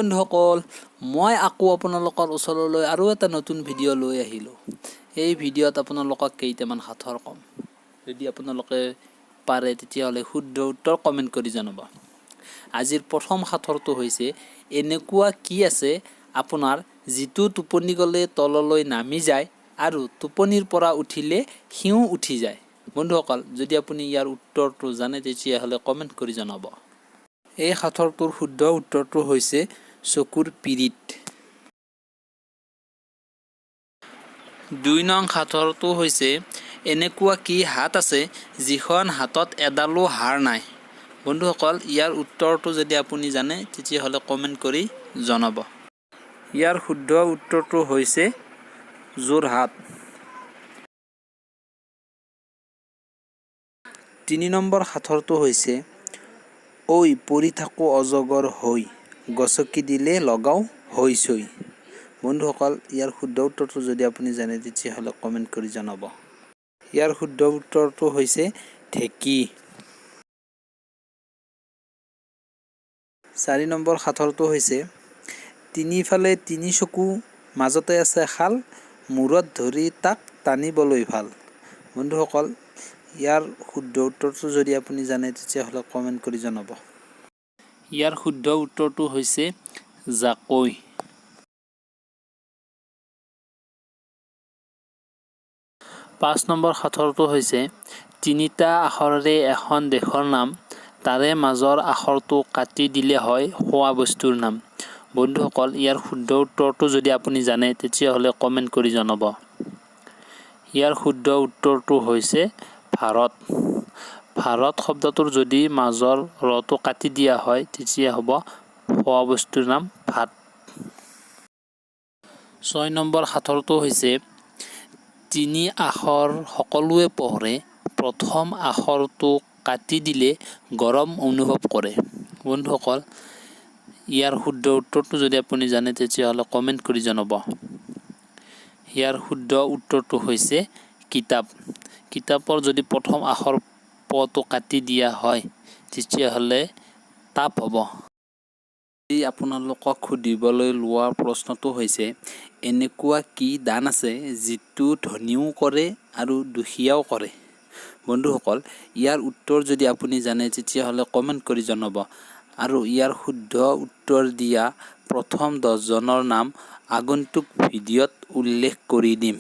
বন্ধুসকল মই আকৌ আপোনালোকৰ ওচৰলৈ আৰু এটা নতুন ভিডিঅ' লৈ আহিলোঁ। এই ভিডিঅ'ত আপোনালোকক কেইটামান সাঁথৰ কম। যদি আপোনালোকে পাৰে তেতিয়াহ'লে শুদ্ধ উত্তৰ কমেণ্ট কৰি জনাব। আজিৰ প্ৰথম সাঁথৰটো হৈছে এনেকুৱা কি আছে আপোনাৰ যিটো টোপনি গ'লে তললৈ নামি যায় আৰু টোপনিৰ পৰা উঠিলে শিও উঠি যায়। বন্ধুসকল যদি আপুনি ইয়াৰ উত্তৰটো জানে তেতিয়াহ'লে কমেণ্ট কৰি জনাব। এই সাঁথৰটোৰ শুদ্ধ উত্তৰটো হৈছে চকুৰ পিৰিত। 2 নং সাঁথৰটো হৈছে এনেকুৱা কি হাত আছে যিখন হাতত এডালো হাড় নাই। বন্ধুসকল ইয়াৰ উত্তৰটো যদি আপুনি জানে তেতিয়াহ'লে কমেণ্ট কৰি জনাব। ইয়াৰ শুদ্ধ উত্তৰটো হৈছে যোৰহাট। 3 নম্বৰ সাঁথৰটো হৈছে ঐ পৰি থাকোঁ অজগৰ হৈ গছকি দিলে লগাও হৈ চৈ। বন্ধুসকল ইয়াৰ শুদ্ধ উত্তৰটো যদি আপুনি জানে তেতিয়াহ'লে কমেণ্ট কৰি জনাব। ইয়াৰ শুদ্ধ উত্তৰটো হৈছে ঢেঁকী। 4 নম্বৰ সাঁথৰটো হৈছে তিনিফালে তিনি চকু মাজতে আছে খাল মূৰত ধৰি তাক টানিবলৈ ভাল। বন্ধুসকল ইয়াৰ শুদ্ধ উত্তৰটো যদি আপুনি জানে তেতিয়াহ'লে কমেণ্ট কৰি জনাব। ইয়াৰ শুদ্ধ উত্তৰটো হৈছে জাকৈ। 5 নম্বৰ সাঁথৰটো হৈছে তিনিটা আখৰেৰে এখন দেশৰ নাম তাৰে মাজৰ আখৰটো কাটি দিলে হয় খোৱা বস্তুৰ নাম। বন্ধুসকল ইয়াৰ শুদ্ধ উত্তৰটো যদি আপুনি জানে তেতিয়াহ'লে কমেণ্ট কৰি জনাব। ইয়াৰ শুদ্ধ উত্তৰটো হৈছে ভাৰত। ভাৰত শব্দটোৰ যদি মাজৰ ৰটো কাটি দিয়া হয় তেতিয়া হ'ব খোৱা বস্তুৰ নাম ভাত। 6 নম্বৰ সাঁথৰটো হৈছে 3 আখৰ সকলোৱে পঢ়ে প্ৰথম আখৰটো কাটি দিলে গৰম অনুভৱ কৰে। বন্ধুসকল ইয়াৰ শুদ্ধ উত্তৰটো যদি আপুনি জানে তেতিয়াহ'লে কমেণ্ট কৰি জনাব। ইয়াৰ শুদ্ধ উত্তৰটো হৈছে কিতাপ। কিতাপৰ যদি প্ৰথম আখৰ পটো কাটি দিয়া হয় তেতিয়াহ'লে তাপ হ'ব। আপোনালোকক সুধিবলৈ লোৱা প্ৰশ্নটো হৈছে এনেকুৱা কি দান আছে যিটো ধনীও কৰে আৰু দুখীয়াও কৰে। বন্ধুসকল ইয়াৰ উত্তৰ যদি আপুনি জানে তেতিয়াহ'লে কমেণ্ট কৰি জনাব আৰু ইয়াৰ শুদ্ধ উত্তৰ দিয়া প্ৰথম 10 জনৰ নাম আগন্তুক ভিডিঅ'ত উল্লেখ কৰি দিম।